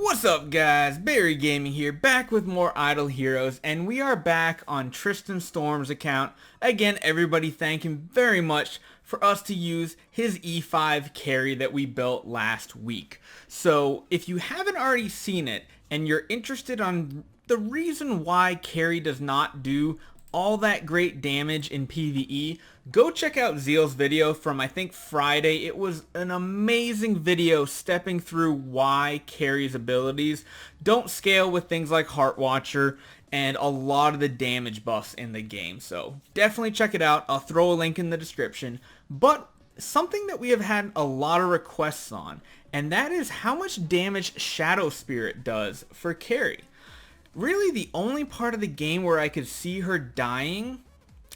What's up guys, Barry Gaming here, back with more Idle Heroes, and we are back on Tristan Storm's account. Again, everybody thank him very much for us to use his E5 carry that we built last week. So if you haven't already seen it, and you're interested on the reason why Carrie does not do all that great damage in PvE, go check out Zeal's video from I think Friday. It was an amazing video stepping through why Carrie's abilities don't scale with things like Heart Watcher and a lot of the damage buffs in the game. So definitely check it out. I'll throw a link in the description. But something that we have had a lot of requests on, and that is how much damage Shadow Spirit does for Carrie. Really, the only part of the game where I could see her dying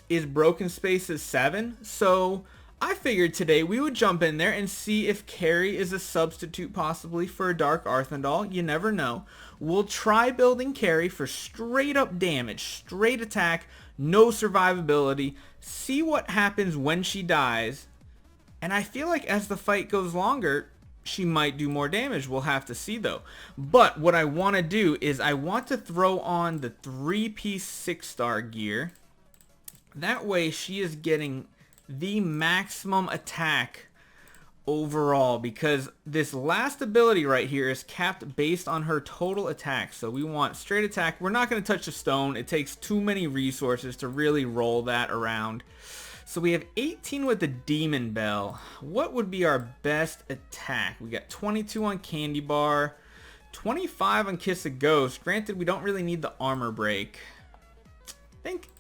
is Broken Spaces 7, so I figured today we would jump in there and see if Carrie is a substitute possibly for a Dark Arthandal. You never know. We'll try building Carrie for straight up damage, straight attack, no survivability, see what happens when she dies, and I feel like as the fight goes longer, she might do more damage. We'll have to see though. But what I want to do is I want to throw on the 3-piece 6-star gear. That way she is getting the maximum attack overall, because this last ability right here is capped based on her total attack. So we want straight attack. We're not going to touch the stone. It takes too many resources to really roll that around. So we have 18 with the Demon Bell. What would be our best attack? We got 22 on Candy Bar, 25 on Kiss a Ghost. Granted, we don't really need the armor break.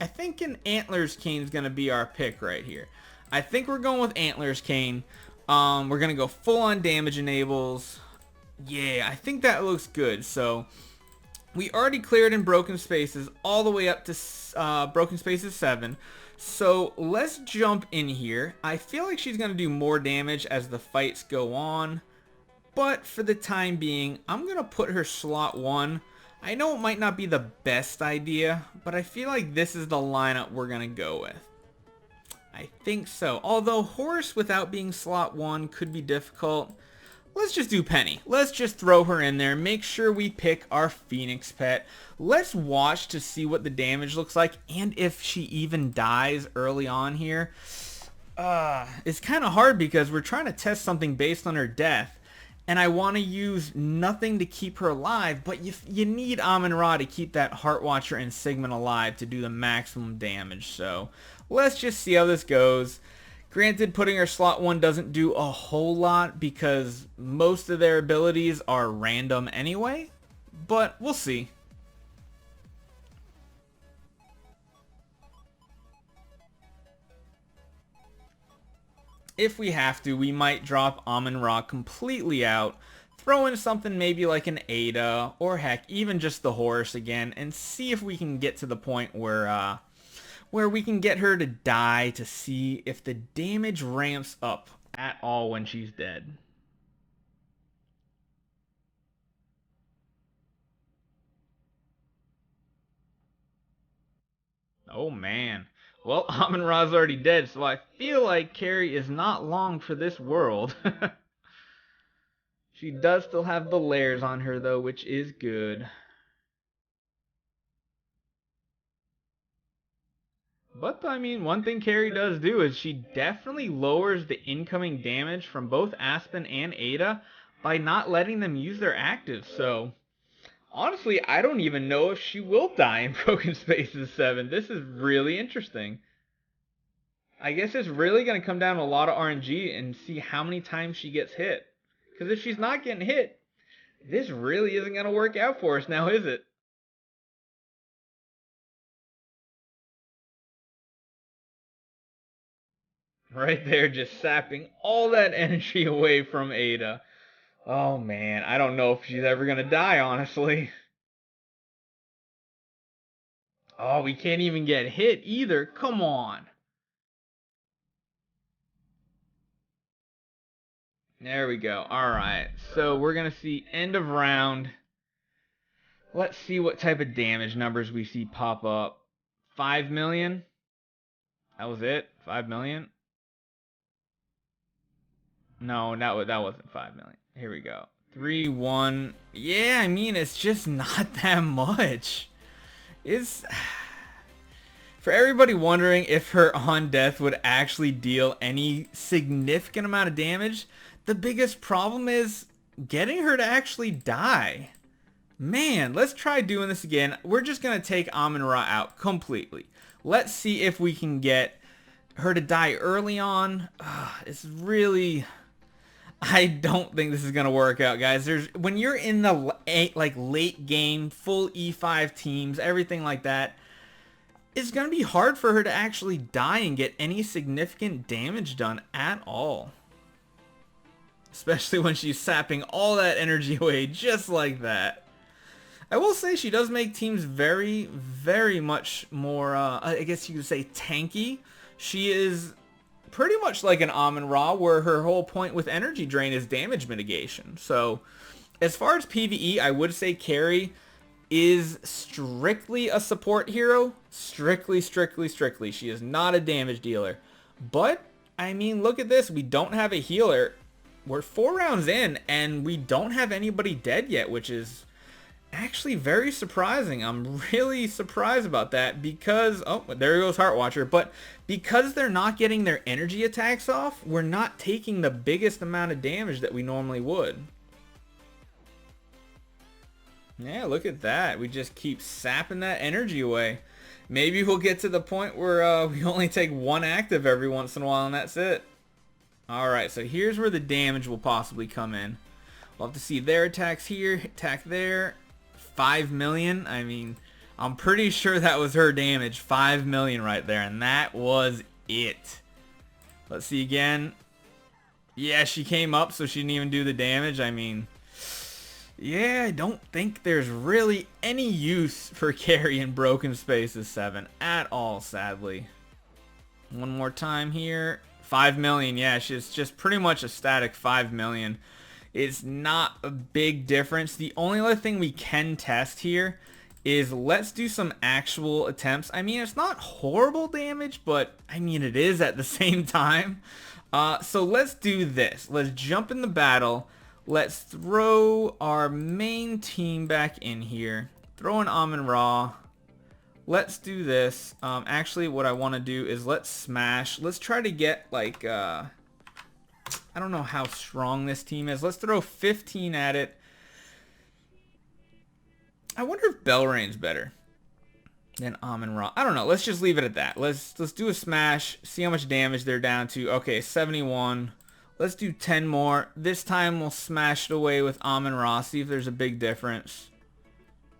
I think an Antlers Cane is going to be our pick right here. I think we're going with Antlers Cane. We're going to go full on damage enables. Yeah, I think that looks good. So we already cleared in Broken Spaces all the way up to Broken Spaces 7. So let's jump in here. I feel like she's going to do more damage as the fights go on, but for the time being, I'm going to put her slot 1. I know it might not be the best idea, but I feel like this is the lineup we're going to go with. I think so. Although Horse without being slot 1 could be difficult. Let's just do Penny. Let's just throw her in there. Make sure we pick our Phoenix pet. Let's watch to see what the damage looks like and if she even dies early on here. It's kind of hard because we're trying to test something based on her death. And I want to use nothing to keep her alive, but you need Amun-Ra to keep that Heart Watcher and Sigmund alive to do the maximum damage. So let's just see how this goes. Granted, putting her slot 1 doesn't do a whole lot because most of their abilities are random anyway, but we'll see. If we have to, we might drop Amun-Ra completely out, throw in something maybe like an Ada, or heck, even just the Horse again, and see if we can get to the point where we can get her to die to see if the damage ramps up at all when she's dead. Oh man. Well, Amun-Ra's already dead, so I feel like Carrie is not long for this world. She does still have the layers on her though, which is good. But, I mean, one thing Carrie does do is she definitely lowers the incoming damage from both Aspen and Ada by not letting them use their actives. So, honestly, I don't even know if she will die in Broken Spaces 7. This is really interesting. I guess it's really going to come down to a lot of RNG and see how many times she gets hit. Because if she's not getting hit, this really isn't going to work out for us now, is it? Right there, just sapping all that energy away from Ada. Oh man, I don't know if she's ever gonna die, honestly. Oh, we can't even get hit either. Come on. There we go. Alright, so we're gonna see end of round. Let's see what type of damage numbers we see pop up. 5 million? That was it? 5 million? No, that wasn't 5 million. Here we go. 3, 1. Yeah, I mean, it's just not that much. It's... For everybody wondering if her on death would actually deal any significant amount of damage, the biggest problem is getting her to actually die. Man, let's try doing this again. We're just going to take Amun-Ra out completely. Let's see if we can get her to die early on. It's really... I don't think this is going to work out, guys. When you're in the late game, full E5 teams, everything like that, it's going to be hard for her to actually die and get any significant damage done at all. Especially when she's sapping all that energy away just like that. I will say she does make teams very, very much more, I guess you could say, tanky. She is pretty much like an Amun-Ra, where her whole point with energy drain is damage mitigation. So, as far as PvE, I would say Carrie is strictly a support hero. Strictly. She is not a damage dealer. But, I mean, look at this. We don't have a healer. We're 4 rounds in, and we don't have anybody dead yet, which is actually very surprising. I'm really surprised about that because... Oh, there goes Heartwatcher. But because they're not getting their energy attacks off, we're not taking the biggest amount of damage that we normally would. Yeah, look at that. We just keep sapping that energy away. Maybe we'll get to the point where we only take 1 active every once in a while and that's it. Alright, so here's where the damage will possibly come in. We'll have to see their attacks here, attack there. 5 million. I mean, I'm pretty sure that was her damage. 5 million right there, and that was it. Let's see again. Yeah, she came up, so she didn't even do the damage. I mean... Yeah, I don't think there's really any use for Carrie in Broken Spaces 7 at all, sadly. One more time here. 5 million, yeah, she's just pretty much a static 5 million. It's not a big difference. The only other thing we can test here is let's do some actual attempts. I mean, it's not horrible damage, but I mean, it is at the same time. So let's do this. Let's jump in the battle. Let's throw our main team back in here. Throw an Amun-Ra. Let's do this. Actually, what I want to do is let's smash. Let's try to get like, I don't know how strong this team is. Let's throw 15 at it. I wonder if Belrain's better than Amun-Ra. I don't know. Let's just leave it at that. Let's do a smash. See how much damage they're down to. Okay, 71. Let's do 10 more. This time we'll smash it away with Amun-Ra. See if there's a big difference.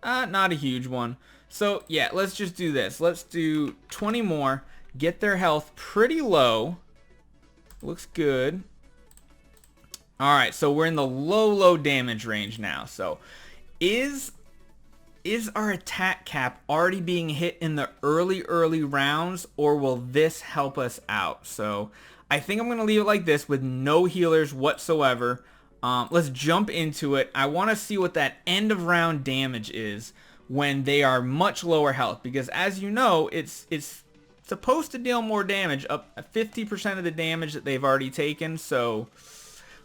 Not a huge one. So, yeah, let's just do this. Let's do 20 more. Get their health pretty low. Looks good. Alright, so we're in the low damage range now. So, is our attack cap already being hit in the early rounds, or will this help us out? So, I think I'm going to leave it like this with no healers whatsoever. Let's jump into it. I want to see what that end of round damage is when they are much lower health. Because as you know, it's supposed to deal more damage, up 50% of the damage that they've already taken. So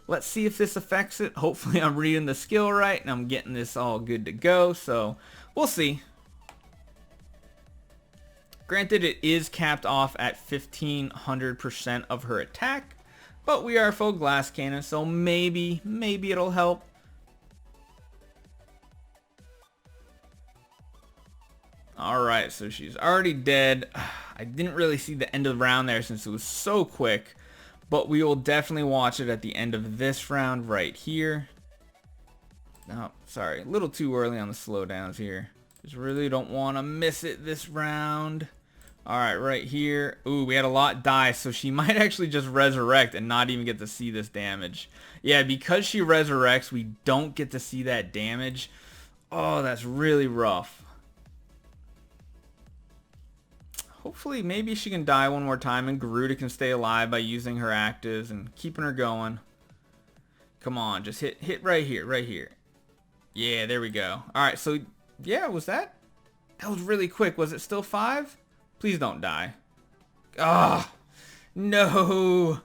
let's see if this affects it. Hopefully I'm reading the skill right and I'm getting this all good to go. So we'll see. Granted, it is capped off at 1500% of her attack, but we are full glass cannon, so maybe it'll help. Alright, so she's already dead. I didn't really see the end of the round there since it was so quick, but we will definitely watch it at the end of this round right here. Oh, sorry, a little too early on the slowdowns here. Just really don't want to miss it this round. Alright, right here. Ooh, we had a lot die, so she might actually just resurrect and not even get to see this damage. Yeah, because she resurrects, we don't get to see that damage. Oh, that's really rough. Hopefully, maybe she can die one more time and Garuda can stay alive by using her actives and keeping her going. Come on, just hit right here. Yeah, there we go. Alright, so, yeah, was that? That was really quick. Was it still 5? Please don't die. Ah, no.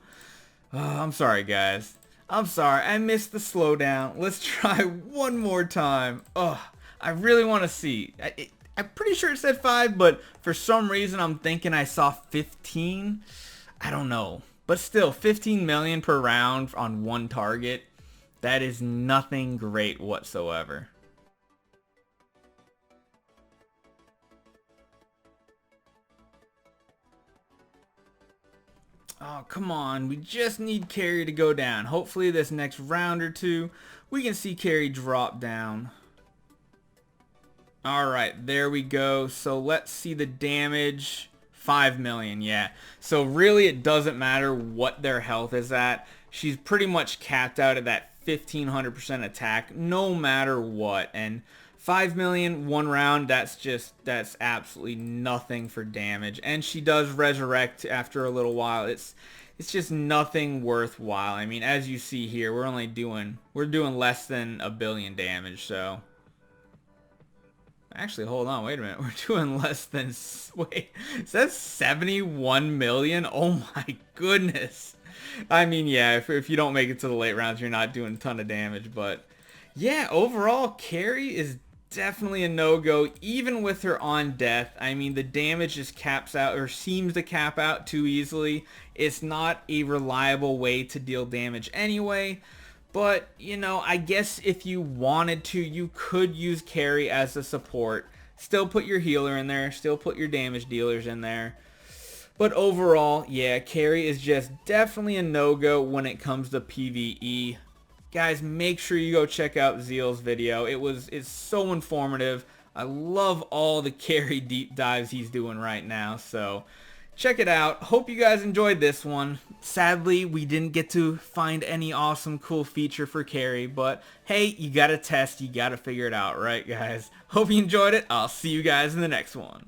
Oh, I'm sorry, guys. I'm sorry, I missed the slowdown. Let's try one more time. Ugh, I really want to see. I'm pretty sure it said 5, but for some reason I'm thinking I saw 15. I don't know. But still, 15 million per round on one target. That is nothing great whatsoever. Oh, come on. We just need Carrie to go down. Hopefully this next round or two, we can see Carrie drop down. Alright, there we go. So let's see the damage. 5 million, yeah. So really it doesn't matter what their health is at. She's pretty much capped out at that 1500% attack no matter what. And 5 million one round, that's absolutely nothing for damage. And she does resurrect after a little while. It's just nothing worthwhile. I mean, as you see here, we're doing less than a billion damage, so actually, hold on, wait a minute. We're doing less than, wait, is that 71 million? Oh my goodness. I mean, yeah, if you don't make it to the late rounds, you're not doing a ton of damage. But yeah, overall, Carrie is definitely a no-go, even with her on death. I mean, the damage just caps out, or seems to cap out too easily. It's not a reliable way to deal damage anyway. But, you know, I guess if you wanted to, you could use Carrie as a support. Still put your healer in there. Still put your damage dealers in there. But overall, yeah, Carrie is just definitely a no-go when it comes to PvE. Guys, make sure you go check out Zeal's video. It's so informative. I love all the Carrie deep dives he's doing right now. So check it out. Hope you guys enjoyed this one. Sadly, we didn't get to find any awesome cool feature for Carrie, but hey, you gotta test, you gotta figure it out, right guys? Hope you enjoyed it. I'll see you guys in the next one.